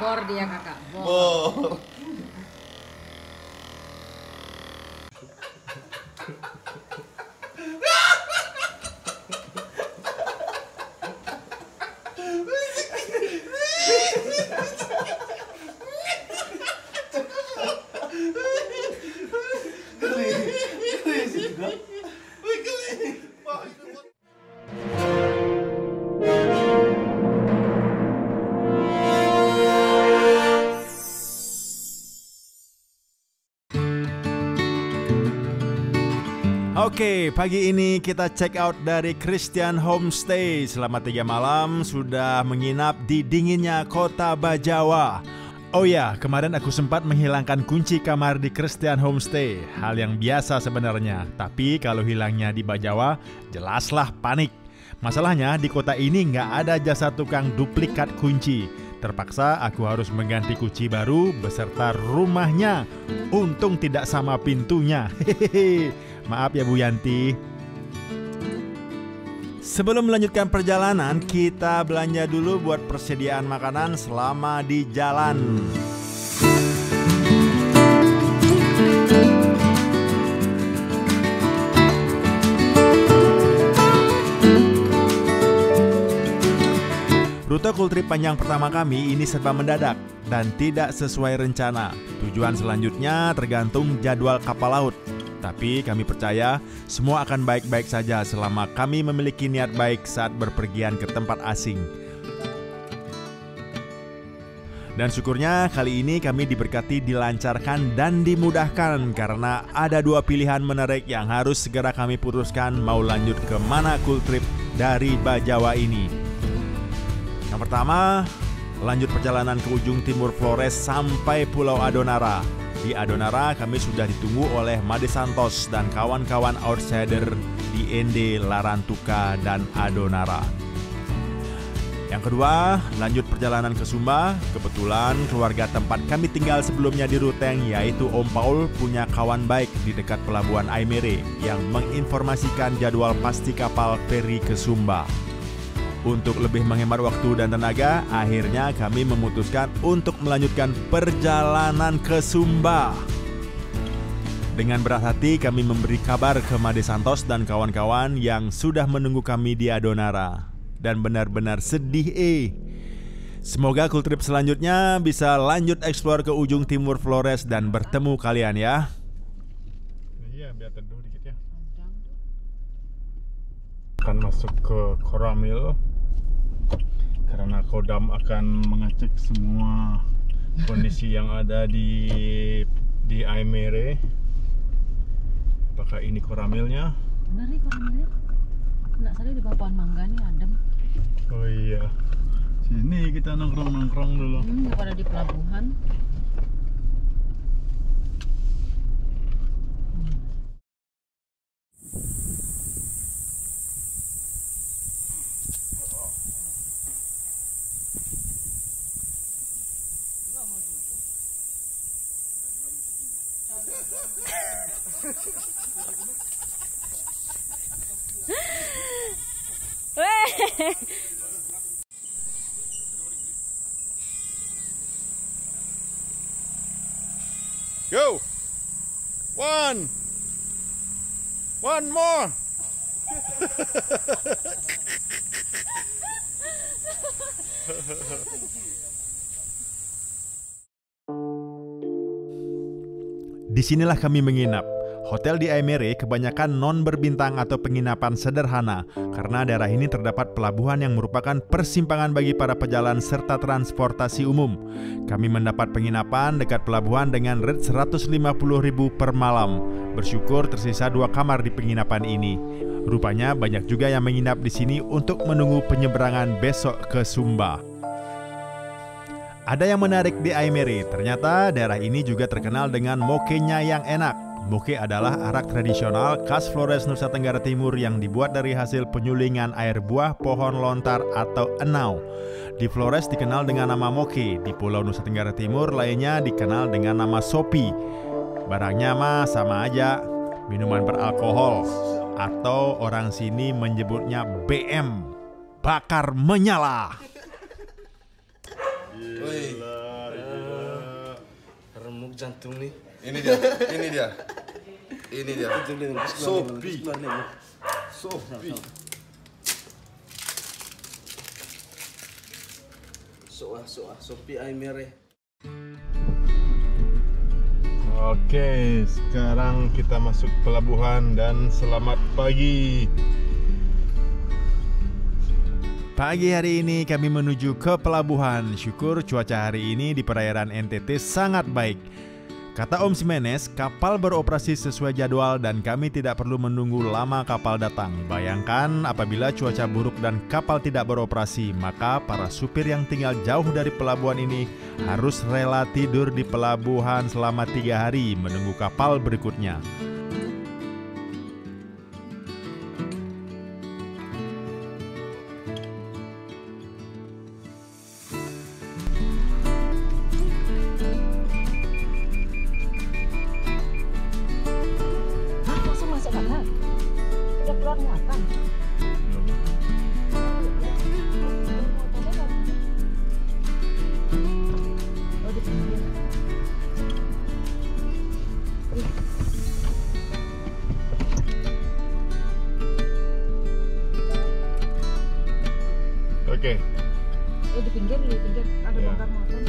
Bor dia kakak, bor. Oh. Oke, pagi ini kita check out dari Christian Homestay. Selama 3 malam sudah menginap di dinginnya kota Bajawa. Oh ya, kemarin aku sempat menghilangkan kunci kamar di Christian Homestay. Hal yang biasa sebenarnya, tapi kalau hilangnya di Bajawa, jelaslah panik. Masalahnya di kota ini nggak ada jasa tukang duplikat kunci. Terpaksa aku harus mengganti kunci baru beserta rumahnya. Untung tidak sama pintunya. Hehehe. Maaf ya Bu Yanti. Sebelum melanjutkan perjalanan, kita belanja dulu buat persediaan makanan selama di jalan. Rute cool trip panjang pertama kami ini serba mendadak dan tidak sesuai rencana. Tujuan selanjutnya tergantung jadwal kapal laut. Tapi kami percaya semua akan baik-baik saja selama kami memiliki niat baik saat berpergian ke tempat asing. Dan syukurnya kali ini kami diberkati, dilancarkan dan dimudahkan karena ada 2 pilihan menarik yang harus segera kami putuskan mau lanjut ke mana cool trip dari Bajawa ini. Yang pertama, lanjut perjalanan ke ujung timur Flores sampai Pulau Adonara. Di Adonara kami sudah ditunggu oleh Made Santos dan kawan-kawan outsider di Ende, Larantuka, dan Adonara. Yang kedua, lanjut perjalanan ke Sumba. Kebetulan keluarga tempat kami tinggal sebelumnya di Ruteng, yaitu Om Paul, punya kawan baik di dekat pelabuhan Aimere yang menginformasikan jadwal pasti kapal feri ke Sumba. Untuk lebih menghemat waktu dan tenaga, akhirnya kami memutuskan untuk melanjutkan perjalanan ke Sumba. Dengan berat hati kami memberi kabar ke Made Santos dan kawan-kawan yang sudah menunggu kami di Adonara. Dan benar-benar sedih Semoga cool trip selanjutnya bisa lanjut explore ke ujung timur Flores dan bertemu kalian ya. Iya, biar teduh dikit ya. Akan masuk ke Koramil karena Kodam akan mengecek semua kondisi yang ada di Aimere. Apakah ini Koramilnya? Benar nih Koramilnya. Nggak salah di bawah pohon mangga nih adem. Oh iya. Sini kita nongkrong-nongkrong dulu. Daripada di pelabuhan. Go! One more! Disinilah kami menginap. Hotel di Aimere kebanyakan non berbintang atau penginapan sederhana karena daerah ini terdapat pelabuhan yang merupakan persimpangan bagi para pejalan serta transportasi umum. Kami mendapat penginapan dekat pelabuhan dengan rate 150.000 per malam. Bersyukur tersisa 2 kamar di penginapan ini. Rupanya banyak juga yang menginap di sini untuk menunggu penyeberangan besok ke Sumba. Ada yang menarik di Aimere, ternyata daerah ini juga terkenal dengan mokenya yang enak. Moke adalah arak tradisional khas Flores, Nusa Tenggara Timur yang dibuat dari hasil penyulingan air buah pohon lontar atau enau. Di Flores dikenal dengan nama moke, di Pulau Nusa Tenggara Timur lainnya dikenal dengan nama sopi. Barangnya mah sama aja, minuman beralkohol. atau orang sini menyebutnya BM, bakar menyala. Remuk jantung nih. Ini dia. Sopi. Sopi ay mere. Oke, sekarang kita masuk pelabuhan dan selamat pagi. Pagi hari ini kami menuju ke pelabuhan. Syukur cuaca hari ini di perairan NTT sangat baik. Kata Om Simenes, kapal beroperasi sesuai jadwal dan kami tidak perlu menunggu lama kapal datang. Bayangkan apabila cuaca buruk dan kapal tidak beroperasi, maka para supir yang tinggal jauh dari pelabuhan ini harus rela tidur di pelabuhan selama 3 hari menunggu kapal berikutnya. Oke. Di pinggir ada bongkar motor.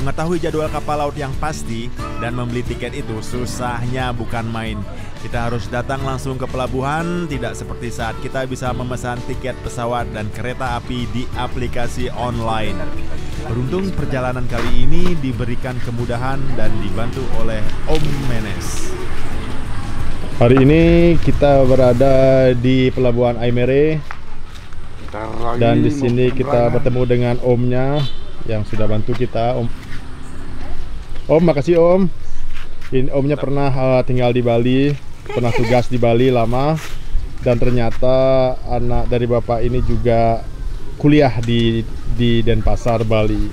Mengetahui jadwal kapal laut yang pasti dan membeli tiket itu susahnya bukan main. Kita harus datang langsung ke pelabuhan, tidak seperti saat kita bisa memesan tiket pesawat dan kereta api di aplikasi online. Beruntung perjalanan kali ini diberikan kemudahan dan dibantu oleh Om Menes. Hari ini kita berada di pelabuhan Aimere dan di sini kita bertemu dengan omnya yang sudah bantu kita. Om, makasih Om. Ini Omnya pernah tinggal di Bali, pernah tugas di Bali lama, dan ternyata anak dari Bapak ini juga kuliah di Denpasar, Bali.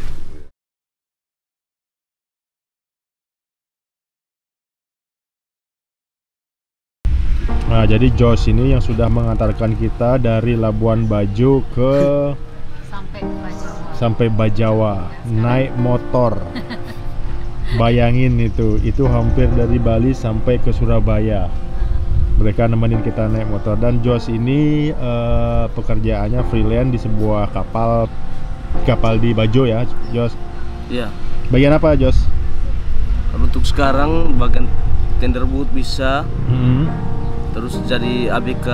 Nah, jadi Jos ini yang sudah mengantarkan kita dari Labuan Bajo ke sampai Bajawa naik motor. Bayangin itu hampir dari Bali sampai ke Surabaya. Mereka nemenin kita naik motor. Dan Jos ini pekerjaannya freelance di sebuah kapal di Bajo ya, Jos. Iya. Bagian apa, Jos? Untuk sekarang bagian tender boat bisa. Terus jadi ABK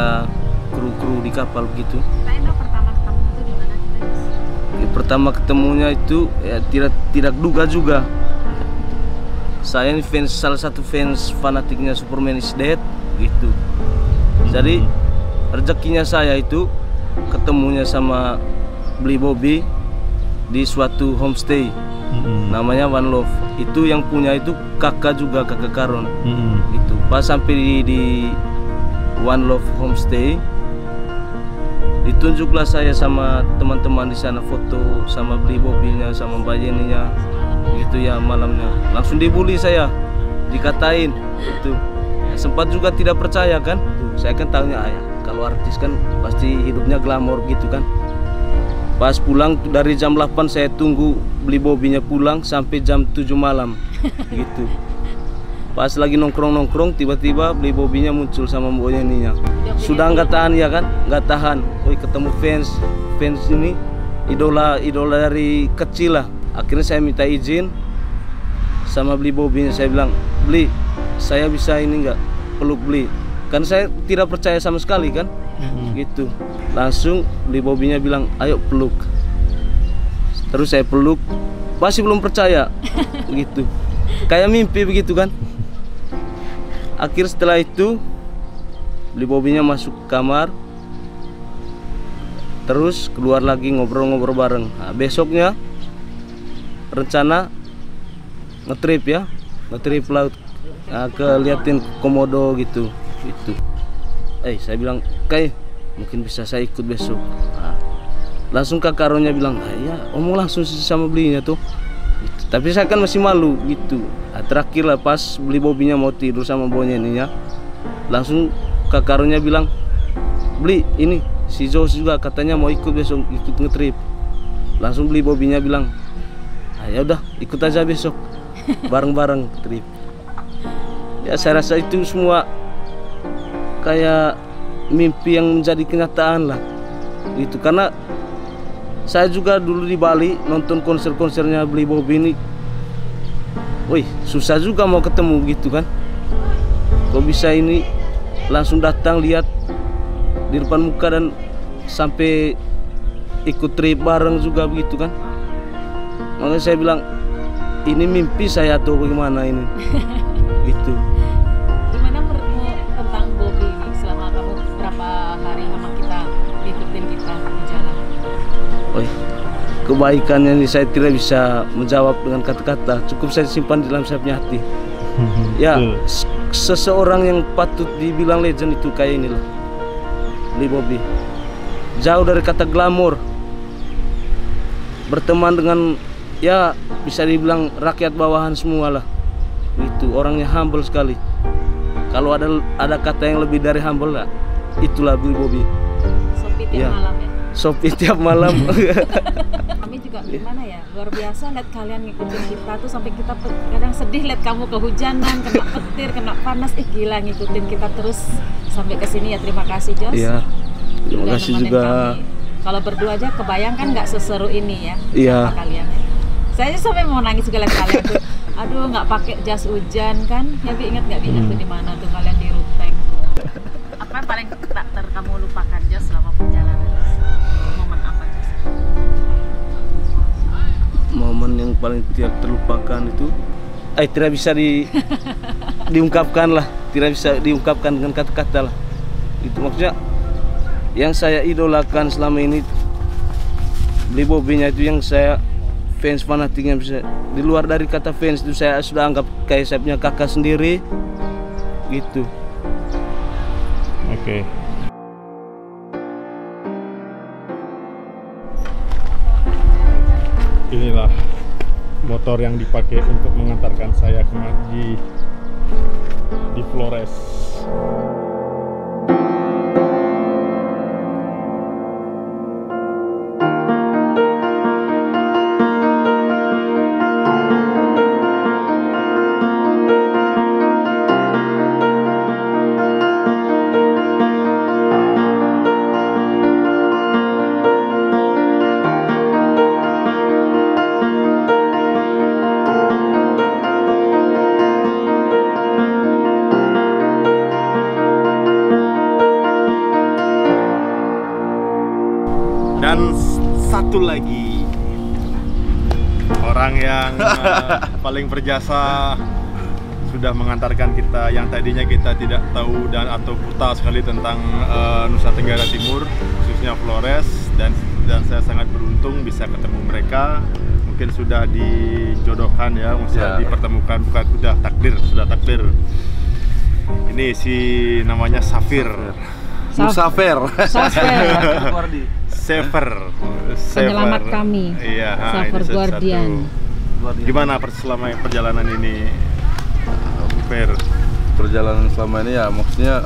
kru di kapal begitu. Pertama ketemu itu di mana kita? Pertama ketemunya itu ya tidak duga juga. Saya ini salah satu fans fanatiknya Superman is Dead gitu. Jadi rezekinya saya itu ketemunya sama Bli Bobby di suatu homestay namanya One Love. Itu yang punya itu kakak Karon. Itu pas sampai di One Love homestay, ditunjuklah saya sama teman-teman di sana foto sama Bli Bobby-nya sama Mbak Yeninya. Gitu ya, malamnya langsung dibully saya, dikatain itu. Sempat juga tidak percaya kan. Tuh, saya kan tahunya ayah kalau artis kan pasti hidupnya glamor gitu kan. Pas pulang dari jam 8 saya tunggu Bli Bobby-nya pulang sampai jam 7 malam gitu. Pas lagi nongkrong tiba-tiba Bli Bobby-nya muncul sama Mbak Yeninya. Sudah nggak tahan ya kan, nggak tahan. Woi, ketemu fans ini idola dari kecil lah. Akhirnya saya minta izin sama Bli Bobby-nya. Saya bilang, Bli, saya bisa ini nggak peluk Bli? Kan saya tidak percaya sama sekali kan, gitu. Langsung Bli Bobby-nya bilang, ayo peluk. Terus saya peluk, masih belum percaya, gitu. Kayak mimpi begitu kan. Akhir setelah itu Bli Bobby-nya masuk kamar, terus keluar lagi ngobrol-ngobrol bareng. Nah, besoknya rencana ngetrip ya, ngetrip laut, nah, ke liatin komodo gitu. Saya bilang, kayak mungkin bisa saya ikut besok. Nah, langsung kakak Aronnya bilang, ya omong langsung sama belinya tuh gitu. Tapi saya kan masih malu gitu. Nah, terakhir lah pas beli bobinya mau tidur sama bonyeninya, langsung kakak Aronnya bilang, beli ini si Jos juga katanya mau ikut besok, ikut ngetrip. Langsung beli bobinya bilang, ya udah ikut aja besok bareng-bareng trip. Ya saya rasa itu semua kayak mimpi yang menjadi kenyataan lah itu, karena saya juga dulu di Bali nonton konser-konsernya Beli Bobby ini. Wih, susah juga mau ketemu gitu kan. Kok bisa ini langsung datang lihat di depan muka dan sampai ikut trip bareng juga begitu kan. Makanya saya bilang, ini mimpi saya atau bagaimana ini gitu. Gimana menurutmu tentang Bobby ini selama kamu berapa hari sama kita ngikutin kita di jalan? Kebaikannya ini saya tidak bisa menjawab dengan kata-kata, cukup saya simpan di dalam sayapnya hati. Ya, seseorang yang patut dibilang legend itu kayak inilah Beli Bobby. Jauh dari kata glamor, berteman dengan ya bisa dibilang rakyat bawahan semua lah. Itu orangnya humble sekali. Kalau ada kata yang lebih dari humble lah, itulah Beli Bobby. Sopi tiap malam ya. Sopi tiap malam. Kami juga gimana ya, luar biasa lihat kalian ngikutin kita tuh, sampai kita kadang sedih lihat kamu kehujanan, kena petir, kena panas. Gila ngikutin kita terus sampai ke sini ya. Terima kasih Jos. Iya. Terima Udah kasih nemenin juga. kami. Kalau berdua aja kebayang kan nggak seseru ini ya. Iya. Apa kalian ya. Saya aja sampai mau nangis juga lihat kalian tuh. Aduh, nggak pakai jas hujan kan? Ya Bi, ingat nggak Bi, ingat tuh di mana tuh kalian di Ruteng tuh. Apa yang paling tak kamu lupakan Jos selama perjalanan? Momen apa Jos? Momen yang paling tidak terlupakan itu tidak bisa diungkapkan lah, tidak bisa diungkapkan dengan kata-kata lah. Itu maksudnya yang saya idolakan selama ini Beli Bobby-nya itu, yang saya fans fanatiknya. Bisa di luar dari kata fans itu saya sudah anggap kayak saya punya kakak sendiri gitu. Oke. Inilah motor yang dipakai untuk mengantarkan saya ke ngaji di Flores. Dan satu lagi orang yang paling berjasa sudah mengantarkan kita, yang tadinya kita tidak tahu dan atau buta sekali tentang Nusa Tenggara Timur, khususnya Flores, dan saya sangat beruntung bisa ketemu mereka. Mungkin sudah dijodohkan ya, sudah dipertemukan, bukan sudah takdir. Ini si namanya Safir. Musafer. Safer. Sever. Penyelamat kami. Iya, Safer Guardian. Gimana selama perjalanan ini, Fer? Perjalanan selama ini ya maksudnya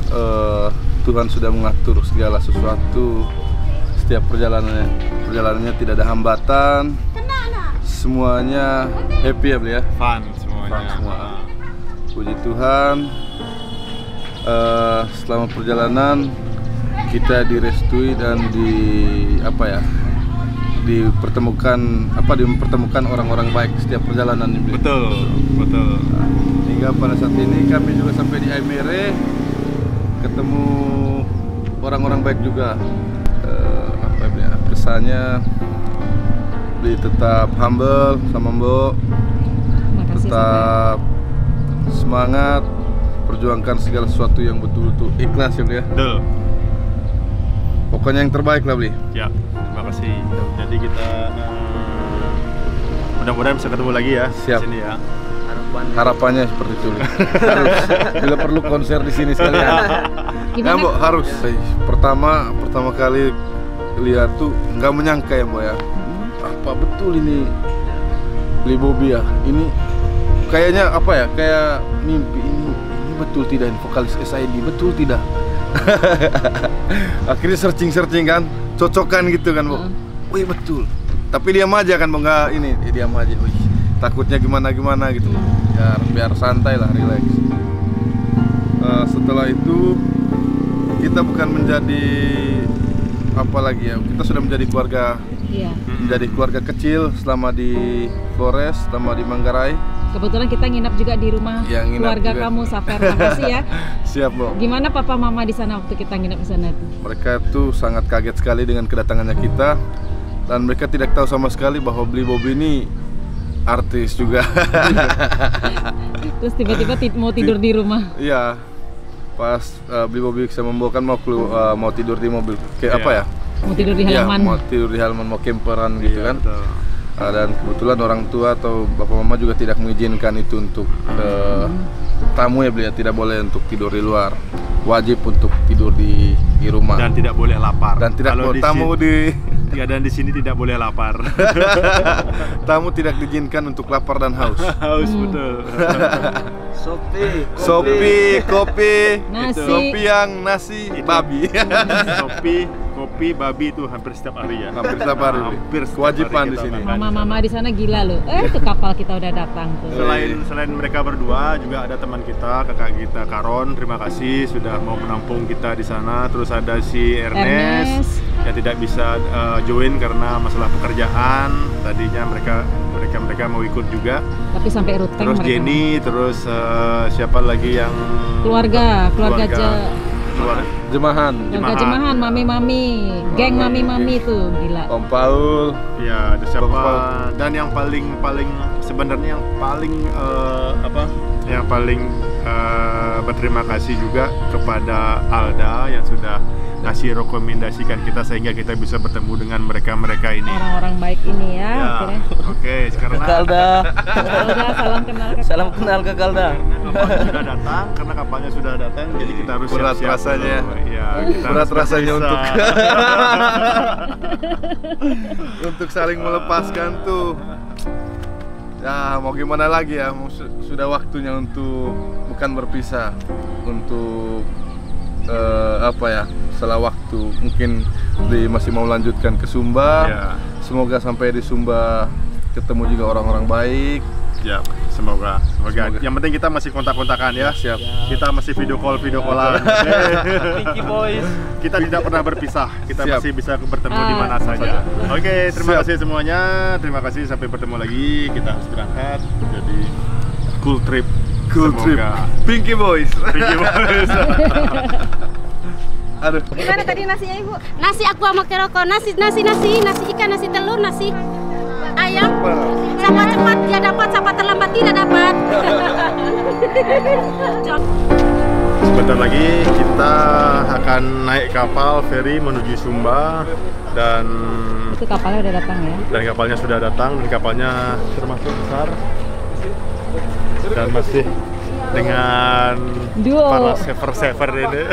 Tuhan sudah mengatur segala sesuatu. Setiap perjalanannya tidak ada hambatan. Semuanya happy ya, Beli ya. Fun semuanya. Fun semua. Puji Tuhan. Selama perjalanan kita direstui dan dipertemukan orang-orang baik setiap perjalanan ini. Betul. Hingga pada saat ini kami juga sampai di Aimere, ketemu orang-orang baik juga. Kesannya Beli tetap humble sama Mbok, tetap semangat, perjuangkan segala sesuatu yang betul-betul ikhlas ya Beli ya. Betul. Pokoknya yang terbaik lah, Bli. Ya, terima kasih. Jadi kita mudah-mudahan bisa ketemu lagi ya. Siap. Di sini ya. Harapannya seperti itu, Bli. Harus. Bila perlu konser di sini sekalian. Ya, Mbok, harus. Pertama kali lihat tuh nggak menyangka ya, Mbok ya. Apa betul ini Bli Bobby ya? Ini kayaknya apa ya? Kayak mimpi ini betul tidak ini vokalis SID, betul tidak? Akhirnya searching kan, cocokan gitu kan, Mbok. Wih, betul. Tapi diam aja kan, Mbok, nggak ini, diam aja. Wih, takutnya gimana gitu. Biar santai lah, relax. Setelah itu kita bukan menjadi apa lagi ya, kita sudah menjadi keluarga. Iya. Menjadi keluarga kecil selama di Flores, selama di Manggarai. Kebetulan kita nginap juga di rumah keluarga juga. Kamu, Safer. Makasih ya. Siap, Mbok. Gimana papa mama di sana waktu kita nginap di sana tuh? Mereka tuh sangat kaget sekali dengan kedatangannya kita, dan mereka tidak tahu sama sekali bahwa Bli Bobby ini artis juga. Terus tiba-tiba mau tidur di rumah. Iya. Pas Bli Bobby bisa membawakan mau tidur di mobil. Kayak apa ya? Mau tidur di halaman. Ya, mau tidur di halaman, mau camperan gitu kan. Dan kebetulan orang tua atau bapak mama juga tidak mengizinkan itu untuk tamu ya, Bli, tidak boleh untuk tidur di luar. Wajib untuk tidur di rumah. Dan tidak boleh lapar. Dan tidak boleh tamu dan di sini tidak boleh lapar. Tamu tidak diizinkan untuk lapar dan haus. Haus betul. Kopi, nasi. Kopi yang nasi babi. Kopi babi itu hampir setiap hari ya. Hampir setiap hari. Kewajiban di sini. Mama-mama di sana gila loh. Itu kapal kita udah datang tuh. Selain mereka berdua, juga ada teman kita, kakak kita Karon. Terima kasih sudah mau menampung kita di sana. Terus ada si Ernest yang tidak bisa join karena masalah pekerjaan. Tadinya mereka mau ikut juga. Tapi sampai ruteng. Terus Jenny, terus siapa lagi yang keluarga Jemahan, mami-mami, geng mami-mami tuh gila. Om Paul, ya ada siapa? Dan yang paling sebenarnya yang paling berterima kasih juga kepada Alda yang sudah ngasih rekomendasikan kita sehingga kita bisa bertemu dengan mereka ini. Orang-orang baik ini ya. Oke, sekarang Kalda. Salam kenal ke Kalda. Kapalnya sudah datang, karena kapalnya sudah datang, jadi kita harus berat siap-siap rasanya. Ya, berat rasanya untuk saling melepaskan tuh. Ya, mau gimana lagi ya? Sudah waktunya untuk bukan berpisah, untuk setelah waktu mungkin Bli masih mau lanjutkan ke Sumba. Ya. Semoga sampai di Sumba ketemu juga orang-orang baik. Ya, semoga. Yang penting kita masih kontak-kontakan ya. Siap. Kita masih video callan. Pinky Boys. Kita tidak pernah berpisah. Kita Siap. masih bisa bertemu di mana saja. Oke, terima kasih semuanya. Terima kasih, sampai bertemu lagi. Kita harus berangkat. Jadi cool trip. Pinky Boys. Aduh. Gimana tadi nasinya, Ibu? Nasi aku sama keroko, nasi ikan, nasi telur, nasi ayam. Sama cepat dia dapat, sama terlambat tidak dapat. Sebentar lagi kita akan naik kapal feri menuju Sumba, dan Itu kapalnya udah datang ya. Dan kapalnya sudah datang, dan kapalnya termasuk besar. Dan masih dengan Duo. para saver ini.